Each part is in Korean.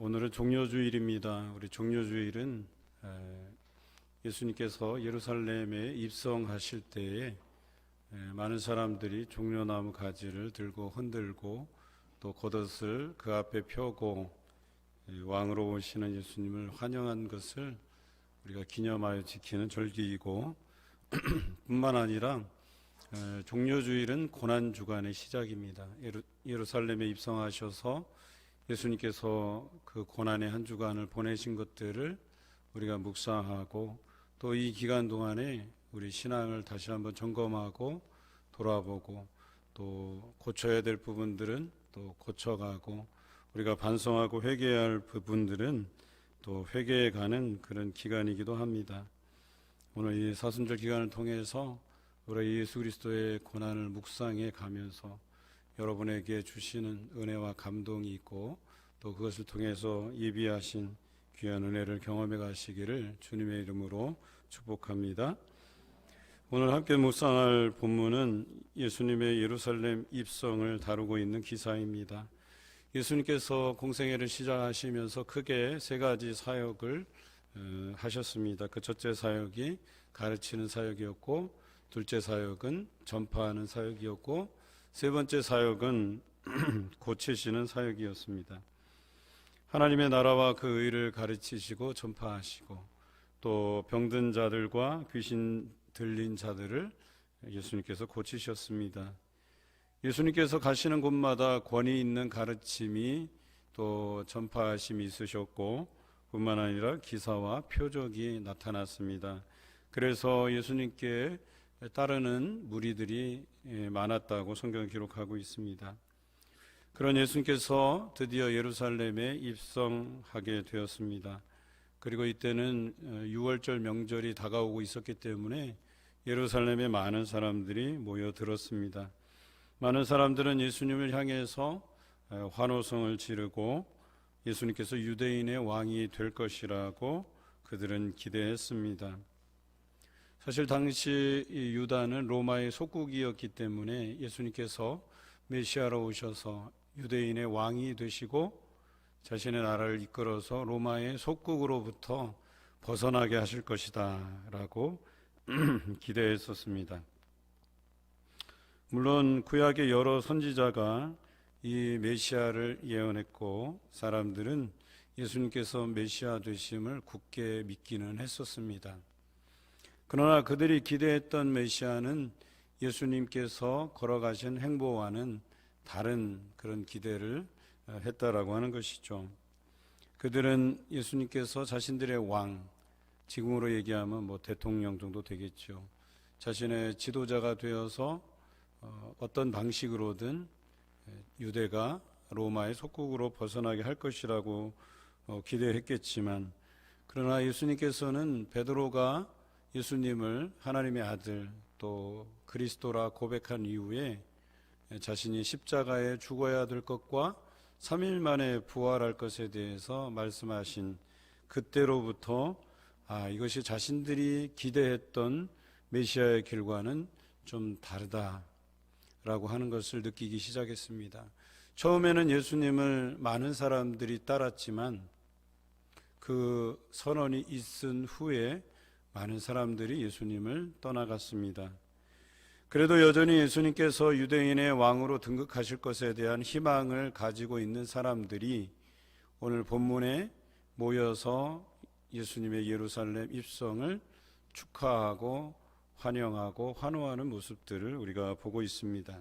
오늘은 종려주일입니다. 우리 종려주일은 예수님께서 예루살렘에 입성하실 때에 많은 사람들이 종려나무 가지를 들고 흔들고 또 겉옷을 그 앞에 펴고 왕으로 오시는 예수님을 환영한 것을 우리가 기념하여 지키는 절기이고 뿐만 아니라 종려주일은 고난주간의 시작입니다. 예루살렘에 입성하셔서 예수님께서 그 고난의 한 주간을 보내신 것들을 우리가 묵상하고 또 이 기간 동안에 우리 신앙을 다시 한번 점검하고 돌아보고 또 고쳐야 될 부분들은 또 고쳐가고 우리가 반성하고 회개해야 할 부분들은 또 회개해가는 그런 기간이기도 합니다. 오늘 이 사순절 기간을 통해서 우리 예수 그리스도의 고난을 묵상해 가면서 여러분에게 주시는 은혜와 감동이 있고 또 그것을 통해서 예비하신 귀한 은혜를 경험해 가시기를 주님의 이름으로 축복합니다. 오늘 함께 묵상할 본문은 예수님의 예루살렘 입성을 다루고 있는 기사입니다. 예수님께서 공생애를 시작하시면서 크게 세 가지 사역을 하셨습니다. 그 첫째 사역이 가르치는 사역이었고, 둘째 사역은 전파하는 사역이었고, 세 번째 사역은 고치시는 사역이었습니다. 하나님의 나라와 그 의를 가르치시고 전파하시고 또 병든 자들과 귀신 들린 자들을 예수님께서 고치셨습니다. 예수님께서 가시는 곳마다 권위 있는 가르침이 또 전파하심이 있으셨고 뿐만 아니라 기사와 표적이 나타났습니다. 그래서 예수님께 따르는 무리들이 많았다고 성경을 기록하고 있습니다. 그런 예수님께서 드디어 예루살렘에 입성하게 되었습니다. 그리고 이때는 유월절 명절이 다가오고 있었기 때문에 예루살렘에 많은 사람들이 모여들었습니다. 많은 사람들은 예수님을 향해서 환호성을 지르고 예수님께서 유대인의 왕이 될 것이라고 그들은 기대했습니다. 사실 당시 유다는 로마의 속국이었기 때문에 예수님께서 메시아로 오셔서 유대인의 왕이 되시고 자신의 나라를 이끌어서 로마의 속국으로부터 벗어나게 하실 것이다 라고 기대했었습니다. 물론 구약의 여러 선지자가 이 메시아를 예언했고 사람들은 예수님께서 메시아 되심을 굳게 믿기는 했었습니다. 그러나 그들이 기대했던 메시아는 예수님께서 걸어가신 행보와는 다른 그런 기대를 했다라고 하는 것이죠. 그들은 예수님께서 자신들의 왕, 지금으로 얘기하면 대통령 정도 되겠죠. 자신의 지도자가 되어서 어떤 방식으로든 유대가 로마의 속국으로 벗어나게 할 것이라고 기대했겠지만 그러나 예수님께서는 베드로가 예수님을 하나님의 아들 또 그리스도라 고백한 이후에 자신이 십자가에 죽어야 될 것과 3일 만에 부활할 것에 대해서 말씀하신 그때로부터 이것이 자신들이 기대했던 메시아의 길과는 좀 다르다라고 하는 것을 느끼기 시작했습니다. 처음에는 예수님을 많은 사람들이 따랐지만 그 선언이 있은 후에 많은 사람들이 예수님을 떠나갔습니다. 그래도 여전히 예수님께서 유대인의 왕으로 등극하실 것에 대한 희망을 가지고 있는 사람들이 오늘 본문에 모여서 예수님의 예루살렘 입성을 축하하고 환영하고 환호하는 모습들을 우리가 보고 있습니다.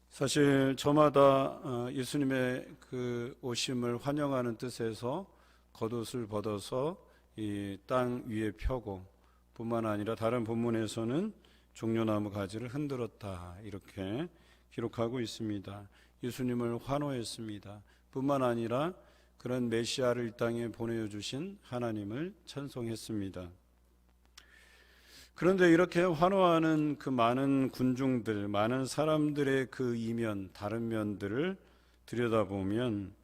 사실 저마다 예수님의 그 오심을 환영하는 뜻에서 겉옷을 벗어서 이 땅 위에 펴고 뿐만 아니라 다른 본문에서는 종려나무 가지를 흔들었다 이렇게 기록하고 있습니다. 예수님을 환호했습니다. 뿐만 아니라 그런 메시아를 이 땅에 보내주신 하나님을 찬송했습니다. 그런데 이렇게 환호하는 그 많은 군중들, 많은 사람들의 그 이면, 다른 면들을 들여다보면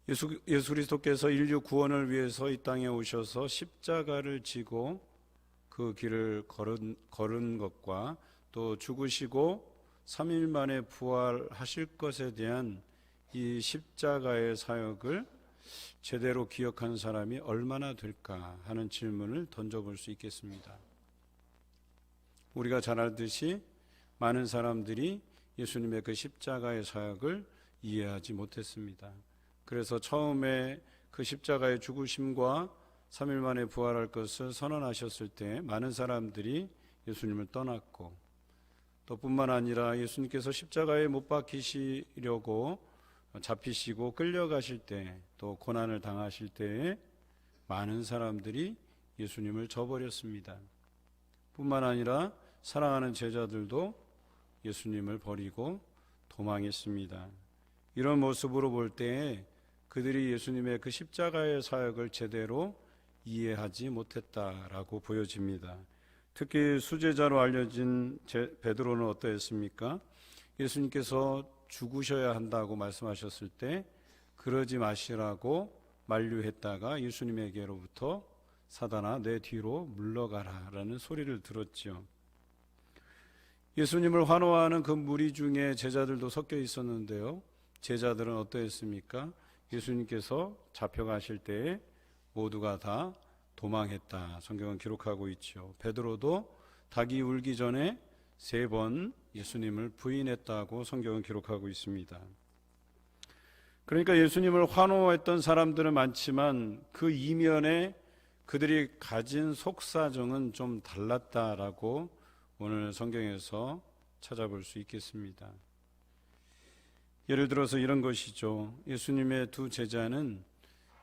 예수 그리스도께서 인류 구원을 위해서 이 땅에 오셔서 십자가를 지고 그 길을 걸은 것과 또 죽으시고 3일 만에 부활하실 것에 대한 이 십자가의 사역을 제대로 기억한 사람이 얼마나 될까 하는 질문을 던져볼 수 있겠습니다. 우리가 잘 알듯이 많은 사람들이 예수님의 그 십자가의 사역을 이해하지 못했습니다. 그래서 처음에 그 십자가의 죽으심과 3일 만에 부활할 것을 선언하셨을 때 많은 사람들이 예수님을 떠났고, 또 뿐만 아니라 예수님께서 십자가에 못 박히시려고 잡히시고 끌려가실 때, 또 고난을 당하실 때에 많은 사람들이 예수님을 저버렸습니다. 뿐만 아니라 사랑하는 제자들도 예수님을 버리고 도망했습니다. 이런 모습으로 볼 때에 그들이 예수님의 그 십자가의 사역을 제대로 이해하지 못했다라고 보여집니다. 특히 수제자로 알려진 베드로는 어떠했습니까? 예수님께서 죽으셔야 한다고 말씀하셨을 때 그러지 마시라고 만류했다가 예수님에게로부터 사단아 내 뒤로 물러가라 라는 소리를 들었죠. 예수님을 환호하는 그 무리 중에 제자들도 섞여 있었는데요, 제자들은 어떠했습니까? 예수님께서 잡혀가실 때에 모두가 다 도망했다, 성경은 기록하고 있죠. 베드로도 닭이 울기 전에 3번 예수님을 부인했다고 성경은 기록하고 있습니다. 그러니까 예수님을 환호했던 사람들은 많지만 그 이면에 그들이 가진 속사정은 좀 달랐다라고 오늘 성경에서 찾아볼 수 있겠습니다. 예를 들어서 이런 것이죠. 예수님의 두 제자는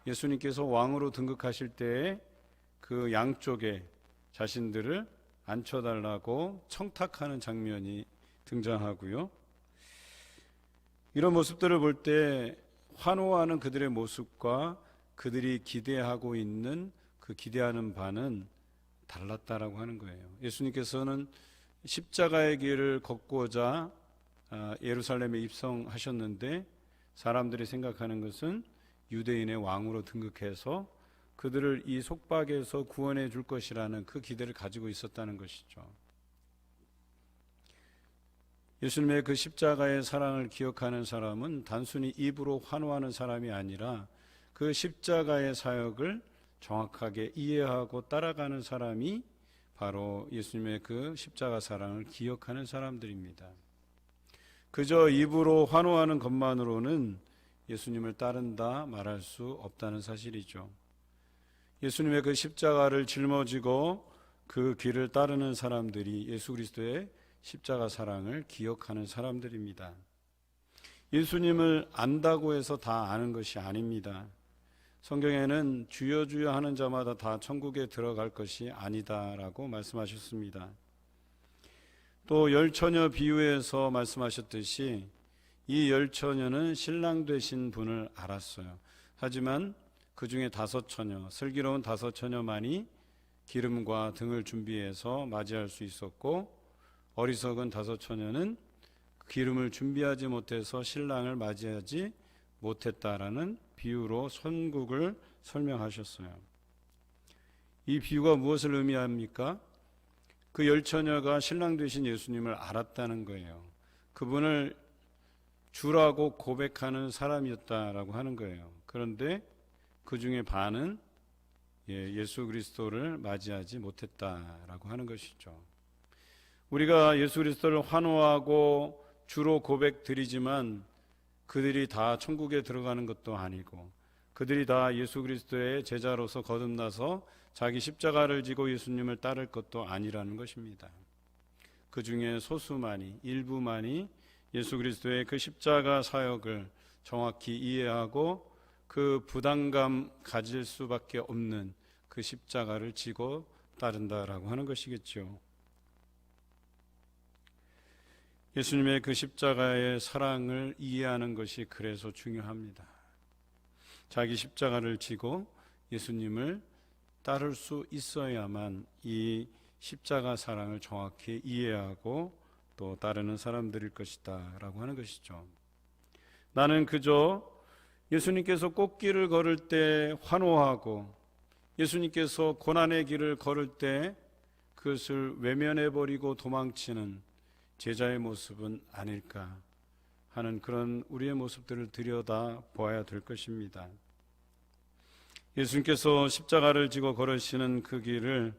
예수님께서 왕으로 등극하실 때에 그 양쪽에 자신들을 앉혀달라고 청탁하는 장면이 등장하고요. 이런 모습들을 볼 때 환호하는 그들의 모습과 그들이 기대하고 있는 그 기대하는 바는 달랐다라고 하는 거예요. 예수님께서는 십자가의 길을 걷고자 예루살렘에 입성하셨는데 사람들이 생각하는 것은 유대인의 왕으로 등극해서 그들을 이 속박에서 구원해 줄 것이라는 그 기대를 가지고 있었다는 것이죠. 예수님의 그 십자가의 사랑을 기억하는 사람은 단순히 입으로 환호하는 사람이 아니라 그 십자가의 사역을 정확하게 이해하고 따라가는 사람이 바로 예수님의 그 십자가 사랑을 기억하는 사람들입니다. 그저 입으로 환호하는 것만으로는 예수님을 따른다 말할 수 없다는 사실이죠. 예수님의 그 십자가를 짊어지고 그 길을 따르는 사람들이 예수 그리스도의 십자가 사랑을 기억하는 사람들입니다. 예수님을 안다고 해서 다 아는 것이 아닙니다. 성경에는 주여 주여 하는 자마다 다 천국에 들어갈 것이 아니다라고 말씀하셨습니다. 또 10처녀 비유에서 말씀하셨듯이 이 10처녀는 신랑 되신 분을 알았어요. 하지만 그 중에 5처녀, 슬기로운 5처녀만이 기름과 등을 준비해서 맞이할 수 있었고, 어리석은 5처녀는 기름을 준비하지 못해서 신랑을 맞이하지 못했다라는 비유로 선국을 설명하셨어요. 이 비유가 무엇을 의미합니까? 그 10처녀가 신랑 되신 예수님을 알았다는 거예요. 그분을 주라고 고백하는 사람이었다라고 하는 거예요. 그런데 그 중에 반은 예수 그리스도를 맞이하지 못했다라고 하는 것이죠. 우리가 예수 그리스도를 환호하고 주로 고백 드리지만 그들이 다 천국에 들어가는 것도 아니고, 그들이 다 예수 그리스도의 제자로서 거듭나서 자기 십자가를 지고 예수님을 따를 것도 아니라는 것입니다. 그 중에 소수만이, 일부만이 예수 그리스도의 그 십자가 사역을 정확히 이해하고 그 부담감 가질 수밖에 없는 그 십자가를 지고 따른다라고 하는 것이겠죠. 예수님의 그 십자가의 사랑을 이해하는 것이 그래서 중요합니다. 자기 십자가를 지고 예수님을 따를 수 있어야만 이 십자가 사랑을 정확히 이해하고 또 따르는 사람들일 것이다 라고 하는 것이죠. 나는 그저 예수님께서 꽃길을 걸을 때 환호하고 예수님께서 고난의 길을 걸을 때 그것을 외면해버리고 도망치는 제자의 모습은 아닐까 하는 그런 우리의 모습들을 들여다 보아야 될 것입니다. 예수님께서 십자가를 지고 걸으시는 그 길을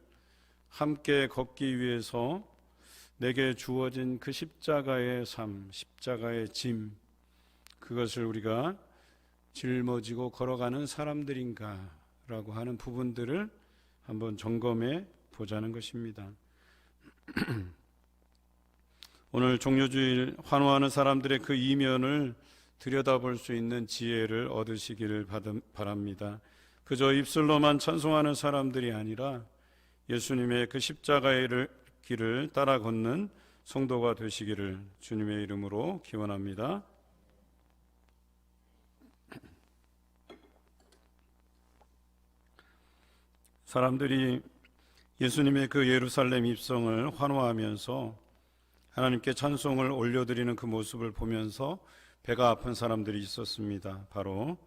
함께 걷기 위해서 내게 주어진 그 십자가의 삶, 십자가의 짐, 그것을 우리가 짊어지고 걸어가는 사람들인가라고 하는 부분들을 한번 점검해 보자는 것입니다. 오늘 종료주일 환호하는 사람들의 그 이면을 들여다볼 수 있는 지혜를 얻으시기를 바랍니다. 그저 입술로만 찬송하는 사람들이 아니라 예수님의 그 십자가의 길을 따라 걷는 성도가 되시기를 주님의 이름으로 기원합니다. 사람들이 예수님의 그 예루살렘 입성을 환호하면서 하나님께 찬송을 올려드리는 그 모습을 보면서 배가 아픈 사람들이 있었습니다. 바로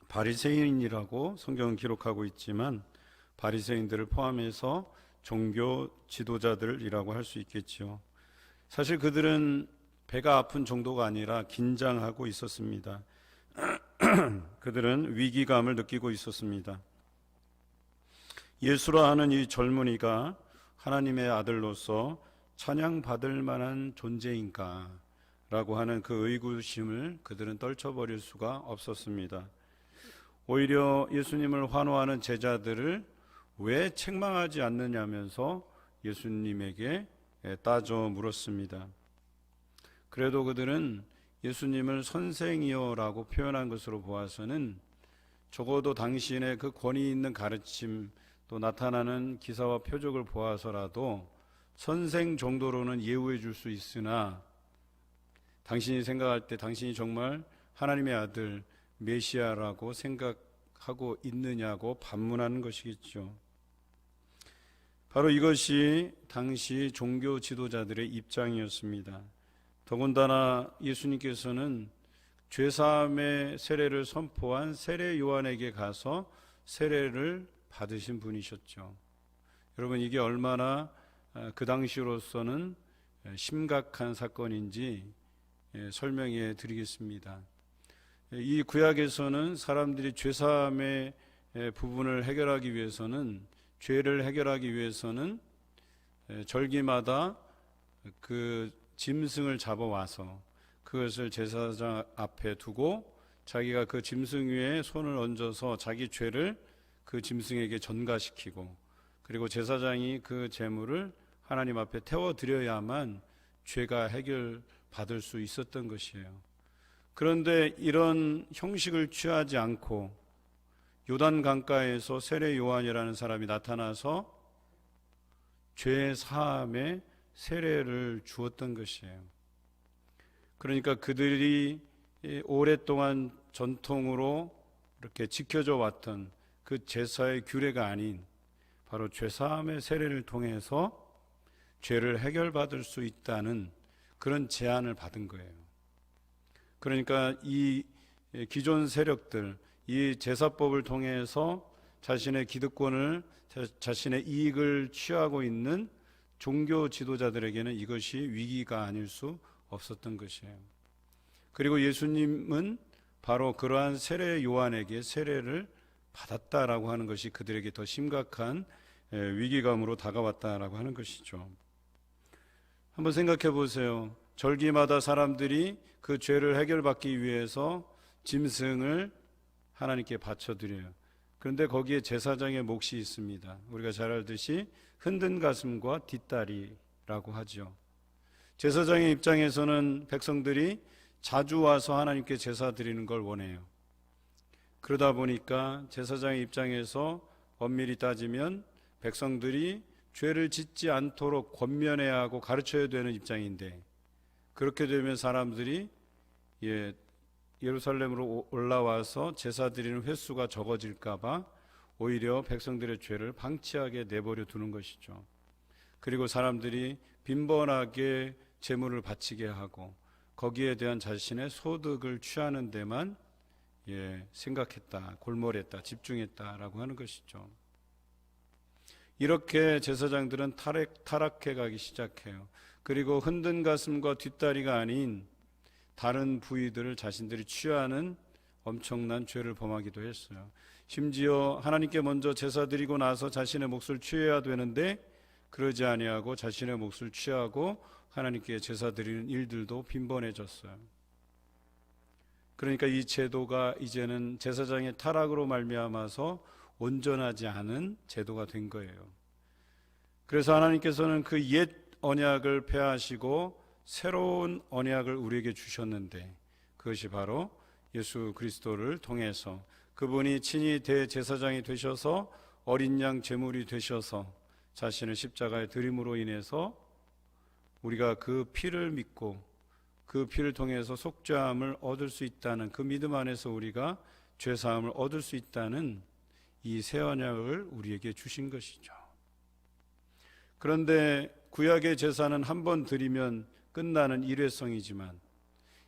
바리새인이라고 성경은 기록하고 있지만 바리새인들을 포함해서 종교 지도자들이라고 할 수 있겠지요. 사실 그들은 배가 아픈 정도가 아니라 긴장하고 있었습니다. 그들은 위기감을 느끼고 있었습니다. 예수라 하는 이 젊은이가 하나님의 아들로서 찬양받을 만한 존재인가 라고 하는 그 의구심을 그들은 떨쳐버릴 수가 없었습니다. 오히려 예수님을 환호하는 제자들을 왜 책망하지 않느냐면서 예수님에게 따져 물었습니다. 그래도 그들은 예수님을 선생이여라고 표현한 것으로 보아서는 적어도 당신의 그 권위 있는 가르침 또 나타나는 기사와 표적을 보아서라도 선생 정도로는 예우해 줄 수 있으나 당신이 생각할 때 당신이 정말 하나님의 아들 메시아라고 생각하고 있느냐고 반문하는 것이겠죠. 바로 이것이 당시 종교 지도자들의 입장이었습니다. 더군다나 예수님께서는 죄사함의 세례를 선포한 세례 요한에게 가서 세례를 받으신 분이셨죠. 여러분, 이게 얼마나 그 당시로서는 심각한 사건인지 설명해 드리겠습니다. 이 구약에서는 사람들이 죄사함의 부분을 해결하기 위해서는, 죄를 해결하기 위해서는 절기마다 그 짐승을 잡아와서 그것을 제사장 앞에 두고 자기가 그 짐승 위에 손을 얹어서 자기 죄를 그 짐승에게 전가시키고, 그리고 제사장이 그 제물을 하나님 앞에 태워드려야만 죄가 해결받을 수 있었던 것이에요. 그런데 이런 형식을 취하지 않고 요단 강가에서 세례 요한이라는 사람이 나타나서 죄 사함의 세례를 주었던 것이에요. 그러니까 그들이 오랫동안 전통으로 이렇게 지켜져 왔던 그 제사의 규례가 아닌 바로 죄사함의 세례를 통해서 죄를 해결받을 수 있다는 그런 제안을 받은 거예요. 그러니까 이 기존 세력들, 이 제사법을 통해서 자신의 기득권을, 자신의 이익을 취하고 있는 종교 지도자들에게는 이것이 위기가 아닐 수 없었던 것이에요. 그리고 예수님은 바로 그러한 세례 요한에게 세례를 받았다라고 하는 것이 그들에게 더 심각한 위기감으로 다가왔다라고 하는 것이죠. 한번 생각해 보세요. 절기마다 사람들이 그 죄를 해결받기 위해서 짐승을 하나님께 바쳐드려요. 그런데 거기에 제사장의 몫이 있습니다. 우리가 잘 알듯이 흔든 가슴과 뒷다리라고 하죠. 제사장의 입장에서는 백성들이 자주 와서 하나님께 제사 드리는 걸 원해요. 그러다 보니까 제사장의 입장에서 엄밀히 따지면 백성들이 죄를 짓지 않도록 권면해야 하고 가르쳐야 되는 입장인데, 그렇게 되면 사람들이 예루살렘으로 올라와서 제사 드리는 횟수가 적어질까 봐 오히려 백성들의 죄를 방치하게 내버려 두는 것이죠. 그리고 사람들이 빈번하게 제물을 바치게 하고 거기에 대한 자신의 소득을 취하는 데만 생각했다, 골몰했다, 집중했다라고 하는 것이죠. 이렇게 제사장들은 타락해 가기 시작해요. 그리고 흔든 가슴과 뒷다리가 아닌 다른 부위들을 자신들이 취하는 엄청난 죄를 범하기도 했어요. 심지어 하나님께 먼저 제사 드리고 나서 자신의 몫을 취해야 되는데 그러지 아니하고 자신의 몫을 취하고 하나님께 제사 드리는 일들도 빈번해졌어요. 그러니까 이 제도가 이제는 제사장의 타락으로 말미암아서 온전하지 않은 제도가 된 거예요. 그래서 하나님께서는 그 옛 언약을 폐하시고 새로운 언약을 우리에게 주셨는데 그것이 바로 예수 그리스도를 통해서 그분이 친히 대제사장이 되셔서 어린 양 제물이 되셔서 자신의 십자가에 드림으로 인해서 우리가 그 피를 믿고 그 피를 통해서 속죄함을 얻을 수 있다는 그 믿음 안에서 우리가 죄사함을 얻을 수 있다는 이 새 언약을 우리에게 주신 것이죠. 그런데 구약의 제사는 한 번 드리면 끝나는 일회성이지만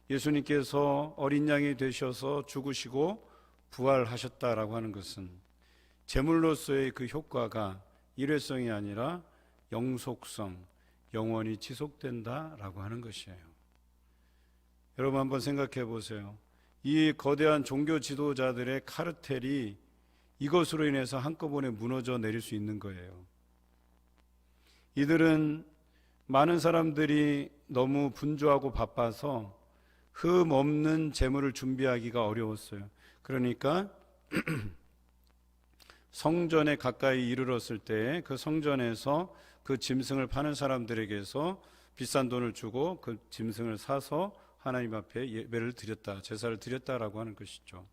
예수님께서 어린 양이 되셔서 죽으시고 부활하셨다라고 하는 것은 제물로서의 그 효과가 일회성이 아니라 영속성, 영원히 지속된다라고 하는 것이에요. 여러분 한번 생각해 보세요. 이 거대한 종교 지도자들의 카르텔이 이것으로 인해서 한꺼번에 무너져 내릴 수 있는 거예요. 이들은 많은 사람들이 너무 분주하고 바빠서 흠 없는 제물을 준비하기가 어려웠어요. 그러니까 성전에 가까이 이르렀을 때 그 성전에서 그 짐승을 파는 사람들에게서 비싼 돈을 주고 그 짐승을 사서 하나님 앞에 예배를 드렸다, 제사를 드렸다라고 하는 것이죠.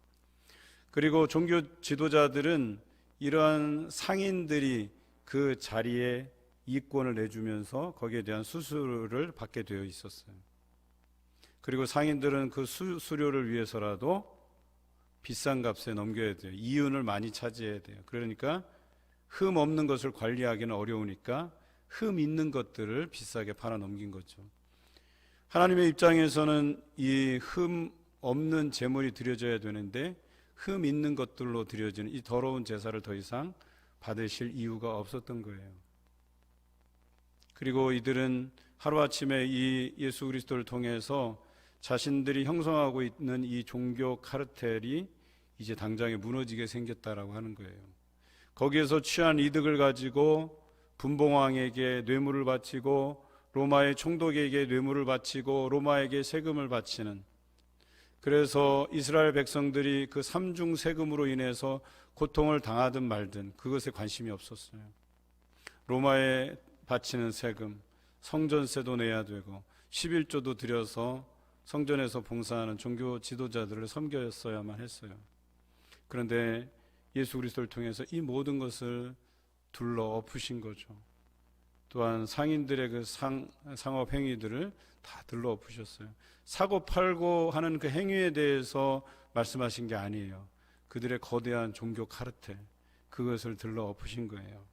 그리고 종교 지도자들은 이러한 상인들이 그 자리에 이권을 내주면서 거기에 대한 수수료를 받게 되어 있었어요. 그리고 상인들은 그 수수료를 위해서라도 비싼 값에 넘겨야 돼요. 이윤을 많이 차지해야 돼요. 그러니까 흠 없는 것을 관리하기는 어려우니까 흠 있는 것들을 비싸게 팔아 넘긴 거죠. 하나님의 입장에서는 이 흠 없는 제물이 드려져야 되는데 흠 있는 것들로 드려지는 이 더러운 제사를 더 이상 받으실 이유가 없었던 거예요. 그리고 이들은 하루아침에 이 예수 그리스도를 통해서 자신들이 형성하고 있는 이 종교 카르텔이 이제 당장에 무너지게 생겼다라고 하는 거예요. 거기에서 취한 이득을 가지고 분봉왕에게 뇌물을 바치고 로마의 총독에게 뇌물을 바치고 로마에게 세금을 바치는, 그래서 이스라엘 백성들이 그 삼중 세금으로 인해서 고통을 당하든 말든 그것에 관심이 없었어요. 로마에 바치는 세금, 성전세도 내야 되고 11조도 들여서 성전에서 봉사하는 종교 지도자들을 섬겼어야만 했어요. 그런데 예수 그리스도를 통해서 이 모든 것을 둘러 엎으신 거죠. 또한 상인들의 그 상업 행위들을 다 둘러 엎으셨어요. 사고 팔고 하는 그 행위에 대해서 말씀하신 게 아니에요. 그들의 거대한 종교 카르텔, 그것을 들러 엎으신 거예요.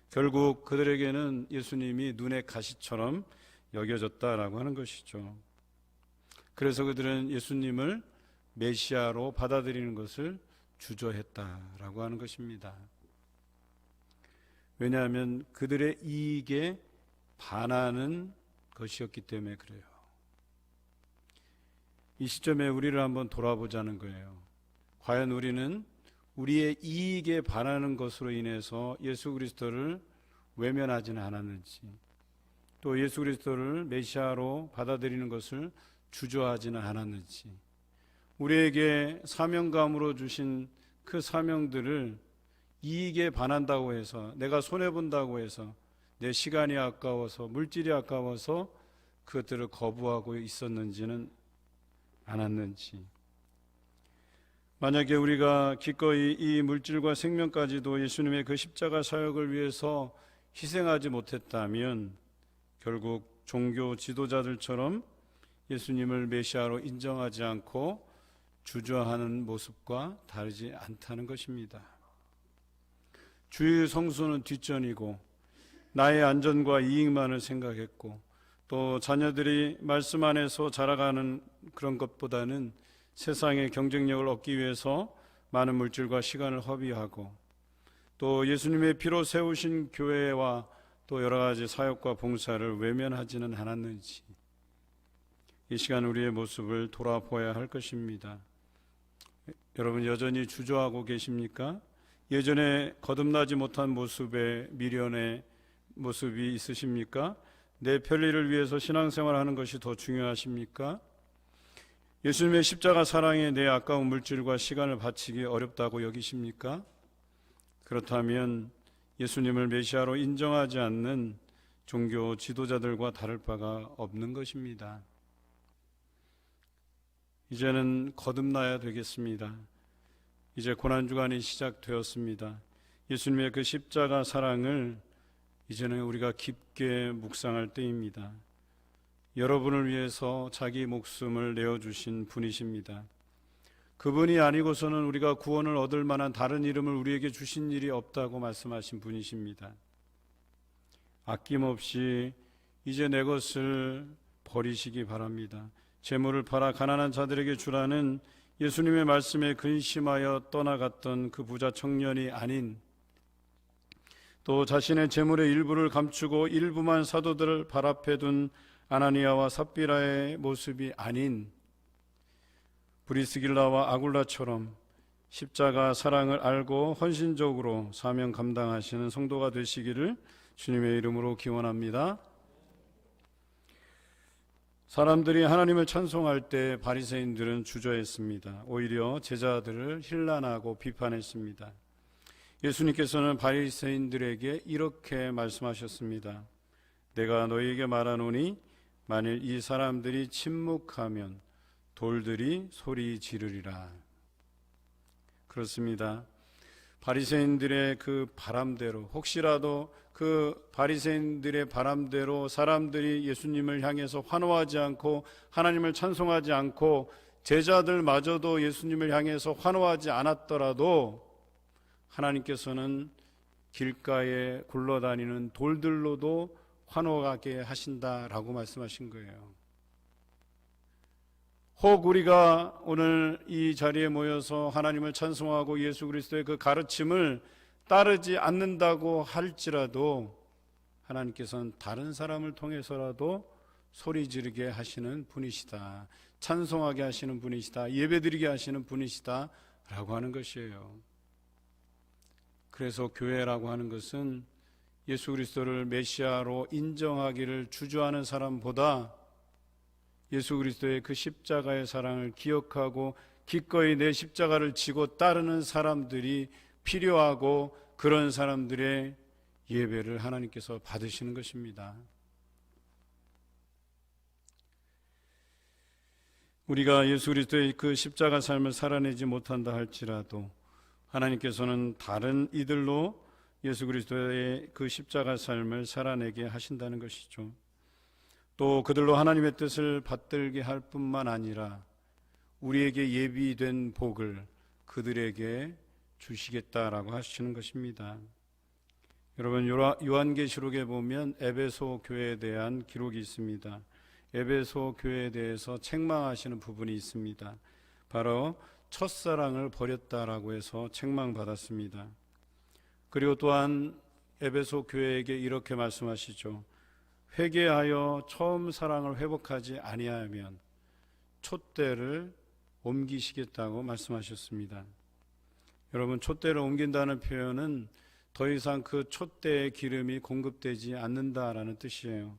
결국 그들에게는 예수님이 눈의 가시처럼 여겨졌다라고 하는 것이죠. 그래서 그들은 예수님을 메시아로 받아들이는 것을 주저했다라고 하는 것입니다. 왜냐하면 그들의 이익에 반하는 것이었기 때문에 그래요. 이 시점에 우리를 한번 돌아보자는 거예요. 과연 우리는 우리의 이익에 반하는 것으로 인해서 예수 그리스도를 외면하지는 않았는지, 또 예수 그리스도를 메시아로 받아들이는 것을 주저하지는 않았는지, 우리에게 사명감으로 주신 그 사명들을 이익에 반한다고 해서, 내가 손해본다고 해서, 내 시간이 아까워서, 물질이 아까워서 그것들을 거부하고 있었는지는 않았는지, 만약에 우리가 기꺼이 이 물질과 생명까지도 예수님의 그 십자가 사역을 위해서 희생하지 못했다면 결국 종교 지도자들처럼 예수님을 메시아로 인정하지 않고 주저하는 모습과 다르지 않다는 것입니다. 주의 성수는 뒷전이고 나의 안전과 이익만을 생각했고 또 자녀들이 말씀 안에서 자라가는 그런 것보다는 세상의 경쟁력을 얻기 위해서 많은 물질과 시간을 허비하고 또 예수님의 피로 세우신 교회와 또 여러 가지 사역과 봉사를 외면하지는 않았는지 이 시간 우리의 모습을 돌아보아야 할 것입니다. 여러분 여전히 주저하고 계십니까? 예전에 거듭나지 못한 모습의 미련의 모습이 있으십니까? 내 편리를 위해서 신앙생활하는 것이 더 중요하십니까? 예수님의 십자가 사랑에 내 아까운 물질과 시간을 바치기 어렵다고 여기십니까? 그렇다면 예수님을 메시아로 인정하지 않는 종교 지도자들과 다를 바가 없는 것입니다. 이제는 거듭나야 되겠습니다. 이제 고난주간이 시작되었습니다. 예수님의 그 십자가 사랑을 이제는 우리가 깊게 묵상할 때입니다. 여러분을 위해서 자기 목숨을 내어주신 분이십니다. 그분이 아니고서는 우리가 구원을 얻을 만한 다른 이름을 우리에게 주신 일이 없다고 말씀하신 분이십니다. 아낌없이 이제 내 것을 버리시기 바랍니다. 재물을 팔아 가난한 자들에게 주라는 예수님의 말씀에 근심하여 떠나갔던 그 부자 청년이 아닌, 또 자신의 재물의 일부를 감추고 일부만 사도들을 발 앞에 둔 아나니아와 삽비라의 모습이 아닌 브리스길라와 아굴라처럼 십자가 사랑을 알고 헌신적으로 사명 감당하시는 성도가 되시기를 주님의 이름으로 기원합니다. 사람들이 하나님을 찬송할 때 바리새인들은 주저했습니다. 오히려 제자들을 힐난하고 비판했습니다. 예수님께서는 바리새인들에게 이렇게 말씀하셨습니다. 내가 너희에게 말하노니 만일 이 사람들이 침묵하면 돌들이 소리 지르리라. 그렇습니다. 바리새인들의 그 바람대로, 혹시라도 그 바리새인들의 바람대로 사람들이 예수님을 향해서 환호하지 않고 하나님을 찬송하지 않고 제자들마저도 예수님을 향해서 환호하지 않았더라도 하나님께서는 길가에 굴러다니는 돌들로도 환호하게 하신다라고 말씀하신 거예요. 혹 우리가 오늘 이 자리에 모여서 하나님을 찬송하고 예수 그리스도의 그 가르침을 따르지 않는다고 할지라도 하나님께서는 다른 사람을 통해서라도 소리 지르게 하시는 분이시다, 찬송하게 하시는 분이시다, 예배드리게 하시는 분이시다 라고 하는 것이에요. 그래서 교회라고 하는 것은 예수 그리스도를 메시아로 인정하기를 주저하는 사람보다 예수 그리스도의 그 십자가의 사랑을 기억하고 기꺼이 내 십자가를 지고 따르는 사람들이 필요하고, 그런 사람들의 예배를 하나님께서 받으시는 것입니다. 우리가 예수 그리스도의 그 십자가 삶을 살아내지 못한다 할지라도 하나님께서는 다른 이들로 예수 그리스도의 그 십자가 삶을 살아내게 하신다는 것이죠. 또 그들로 하나님의 뜻을 받들게 할 뿐만 아니라 우리에게 예비된 복을 그들에게 주시겠다라고 하시는 것입니다. 여러분, 요한계시록에 보면 에베소 교회에 대한 기록이 있습니다. 에베소 교회에 대해서 책망하시는 부분이 있습니다. 바로 첫사랑을 버렸다라고 해서 책망받았습니다. 그리고 또한 에베소 교회에게 이렇게 말씀하시죠. 회개하여 처음 사랑을 회복하지 아니하면 촛대를 옮기시겠다고 말씀하셨습니다. 여러분, 촛대를 옮긴다는 표현은 더 이상 그 촛대의 기름이 공급되지 않는다라는 뜻이에요.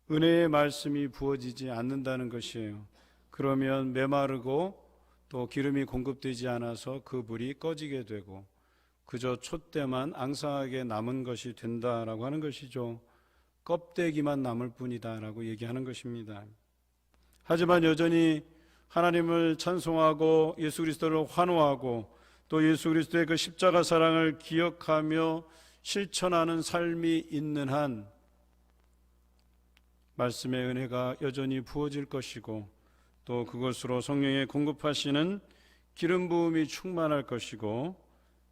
은혜의 말씀이 부어지지 않는다는 것이에요. 그러면 메마르고 또 기름이 공급되지 않아서 그 불이 꺼지게 되고 그저 촛대만 앙상하게 남은 것이 된다라고 하는 것이죠. 껍데기만 남을 뿐이다라고 얘기하는 것입니다. 하지만 여전히 하나님을 찬송하고 예수 그리스도를 환호하고 또 예수 그리스도의 그 십자가 사랑을 기억하며 실천하는 삶이 있는 한 말씀의 은혜가 여전히 부어질 것이고, 또 그것으로 성령의 공급하시는 기름 부음이 충만할 것이고,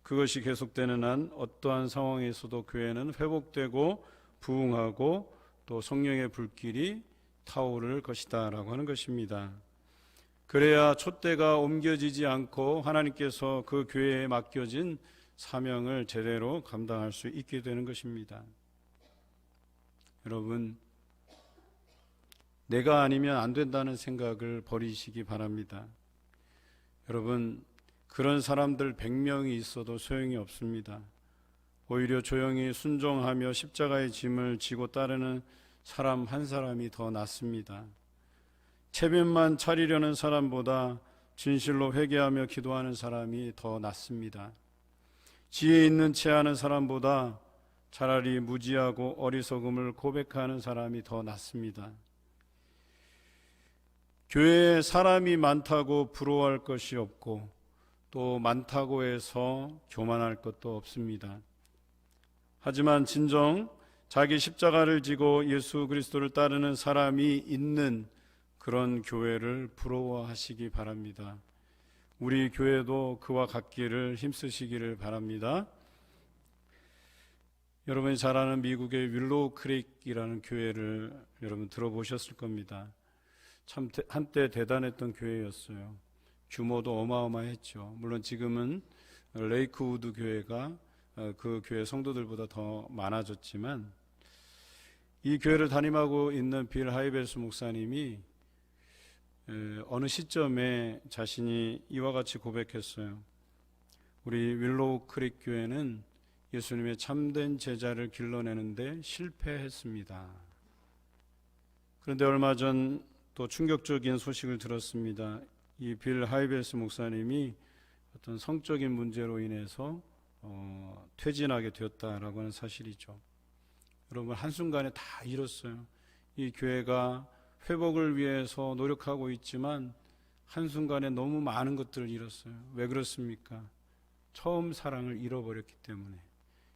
그것이 계속되는 한 어떠한 상황에서도 교회는 회복되고 부흥하고 또 성령의 불길이 타오를 것이다 라고 하는 것입니다. 그래야 촛대가 옮겨지지 않고 하나님께서 그 교회에 맡겨진 사명을 제대로 감당할 수 있게 되는 것입니다. 여러분, 내가 아니면 안 된다는 생각을 버리시기 바랍니다. 여러분, 그런 사람들 100명이 있어도 소용이 없습니다. 오히려 조용히 순종하며 십자가의 짐을 지고 따르는 사람 한 사람이 더 낫습니다. 체면만 차리려는 사람보다 진실로 회개하며 기도하는 사람이 더 낫습니다. 지혜 있는 채 하는 사람보다 차라리 무지하고 어리석음을 고백하는 사람이 더 낫습니다. 교회에 사람이 많다고 부러워할 것이 없고 또 많다고 해서 교만할 것도 없습니다. 하지만 진정 자기 십자가를 지고 예수 그리스도를 따르는 사람이 있는 그런 교회를 부러워하시기 바랍니다. 우리 교회도 그와 같기를 힘쓰시기를 바랍니다. 여러분이 잘 아는 미국의 윌로우 크릭이라는 교회를 여러분 들어보셨을 겁니다. 참 한때 대단했던 교회였어요. 규모도 어마어마했죠. 물론 지금은 레이크우드 교회가 그 교회 성도들보다 더 많아졌지만, 이 교회를 담임하고 있는 빌 하이벨스 목사님이 어느 시점에 자신이 이와 같이 고백했어요. 우리 윌로우 크릭 교회는 예수님의 참된 제자를 길러내는데 실패했습니다. 그런데 얼마 전 또 충격적인 소식을 들었습니다. 이 빌 하이벨스 목사님이 어떤 성적인 문제로 인해서 퇴진하게 되었다라고 하는 사실이죠. 여러분, 한순간에 다 잃었어요. 이 교회가 회복을 위해서 노력하고 있지만 한순간에 너무 많은 것들을 잃었어요. 왜 그렇습니까? 처음 사랑을 잃어버렸기 때문에,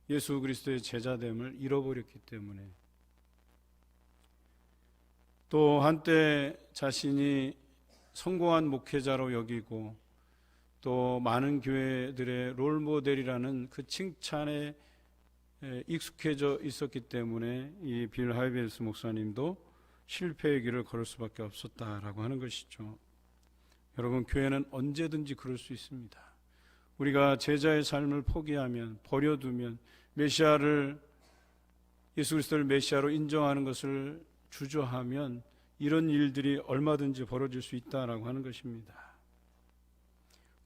예수 그리스도의 제자됨을 잃어버렸기 때문에. 또 한때 자신이 성공한 목회자로 여기고 또 많은 교회들의 롤모델이라는 그 칭찬에 익숙해져 있었기 때문에 이 빌 하이벨스 목사님도 실패의 길을 걸을 수밖에 없었다라고 하는 것이죠. 여러분, 교회는 언제든지 그럴 수 있습니다. 우리가 제자의 삶을 포기하면, 버려두면, 메시아를, 예수 그리스도를 메시아로 인정하는 것을 주저하면 이런 일들이 얼마든지 벌어질 수 있다라고 하는 것입니다.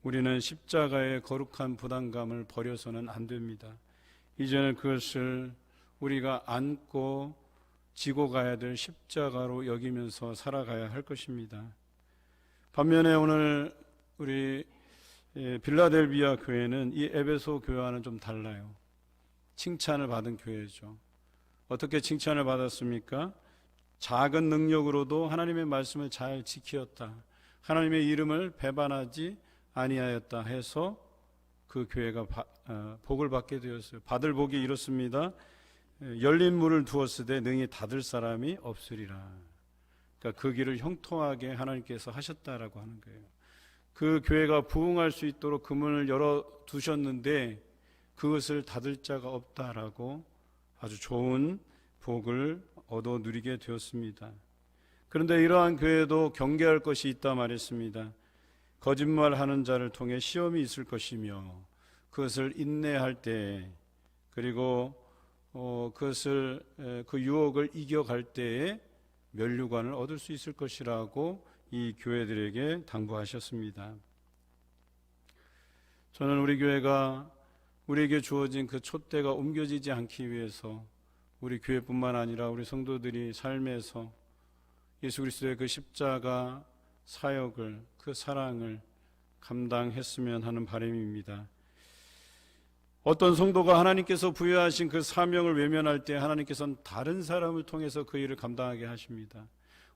우리는 십자가의 거룩한 부담감을 버려서는 안 됩니다. 이제는 그것을 우리가 안고 지고 가야 될 십자가로 여기면서 살아가야 할 것입니다. 반면에 오늘 우리 빌라델비아 교회는 이 에베소 교회와는 좀 달라요. 칭찬을 받은 교회죠. 어떻게 칭찬을 받았습니까? 작은 능력으로도 하나님의 말씀을 잘 지켰다, 하나님의 이름을 배반하지 아니하였다 해서 그 교회가 복을 받게 되었어요. 받을 복이 이렇습니다. 열린 문을 두었으되 능히 닫을 사람이 없으리라. 그러니까 그 길을 형통하게 하나님께서 하셨다라고 하는 거예요. 그 교회가 부흥할 수 있도록 그 문을 열어두셨는데 그것을 닫을 자가 없다라고 아주 좋은 복을 얻어 누리게 되었습니다. 그런데 이러한 교회도 경계할 것이 있다 말했습니다. 거짓말하는 자를 통해 시험이 있을 것이며 그것을 인내할 때, 그리고 그것을 그 유혹을 이겨갈 때에 면류관을 얻을 수 있을 것이라고 이 교회들에게 당부하셨습니다. 저는 우리 교회가 우리에게 주어진 그 촛대가 옮겨지지 않기 위해서 우리 교회뿐만 아니라 우리 성도들이 삶에서 예수 그리스도의 그 십자가 사역을, 그 사랑을 감당했으면 하는 바람입니다. 어떤 성도가 하나님께서 부여하신 그 사명을 외면할 때 하나님께서는 다른 사람을 통해서 그 일을 감당하게 하십니다.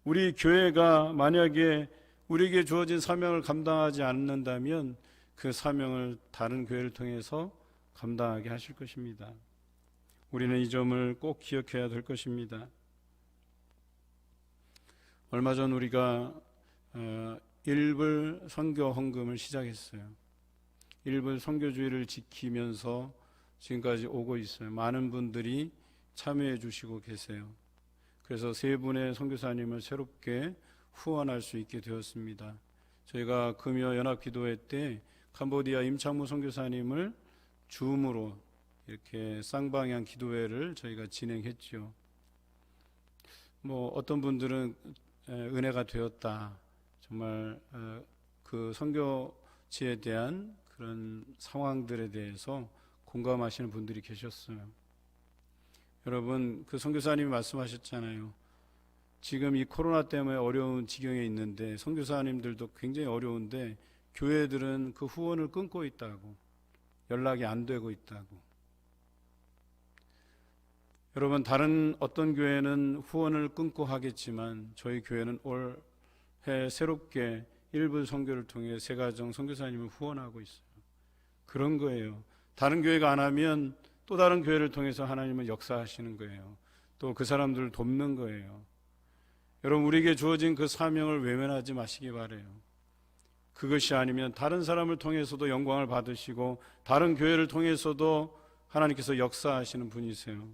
우리 교회가 만약에 우리에게 주어진 사명을 감당하지 않는다면 그 사명을 다른 교회를 통해서 감당하게 하실 것입니다. 우리는 이 점을 꼭 기억해야 될 것입니다. 얼마 전 우리가 일불 선교 헌금을 시작했어요. 일불 선교주의를 지키면서 지금까지 오고 있어요. 많은 분들이 참여해 주시고 계세요. 그래서 세 분의 선교사님을 새롭게 후원할 수 있게 되었습니다. 저희가 금요 연합기도회 때 캄보디아 임창무 선교사님을 줌으로 이렇게 쌍방향 기도회를 저희가 진행했죠. 뭐 어떤 분들은 은혜가 되었다. 정말 그 선교지에 대한 그런 상황들에 대해서 공감하시는 분들이 계셨어요. 여러분, 그 선교사님이 말씀하셨잖아요. 지금 이 코로나 때문에 어려운 지경에 있는데 선교사님들도 굉장히 어려운데 교회들은 그 후원을 끊고 있다고, 연락이 안 되고 있다고. 여러분, 다른 어떤 교회는 후원을 끊고 하겠지만 저희 교회는 올해 새롭게 일부 선교를 통해 세가정 선교사님을 후원하고 있어요. 그런 거예요. 다른 교회가 안 하면 또 다른 교회를 통해서 하나님은 역사하시는 거예요. 또 그 사람들을 돕는 거예요. 여러분, 우리에게 주어진 그 사명을 외면하지 마시기 바라요. 그것이 아니면 다른 사람을 통해서도 영광을 받으시고 다른 교회를 통해서도 하나님께서 역사하시는 분이세요.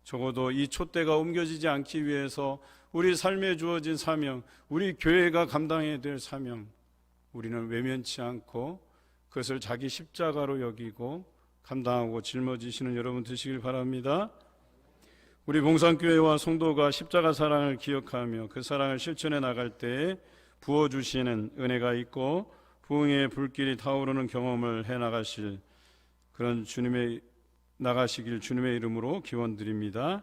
적어도 이 촛대가 옮겨지지 않기 위해서 우리 삶에 주어진 사명, 우리 교회가 감당해야 될 사명, 우리는 외면치 않고 그것을 자기 십자가로 여기고 감당하고 짊어지시는 여러분 되시길 바랍니다. 우리 봉산교회와 성도가 십자가 사랑을 기억하며 그 사랑을 실천해 나갈 때에 부어주시는 은혜가 있고 부흥의 불길이 타오르는 경험을 해나가실 그런 나가시길 주님의 이름으로 기원드립니다.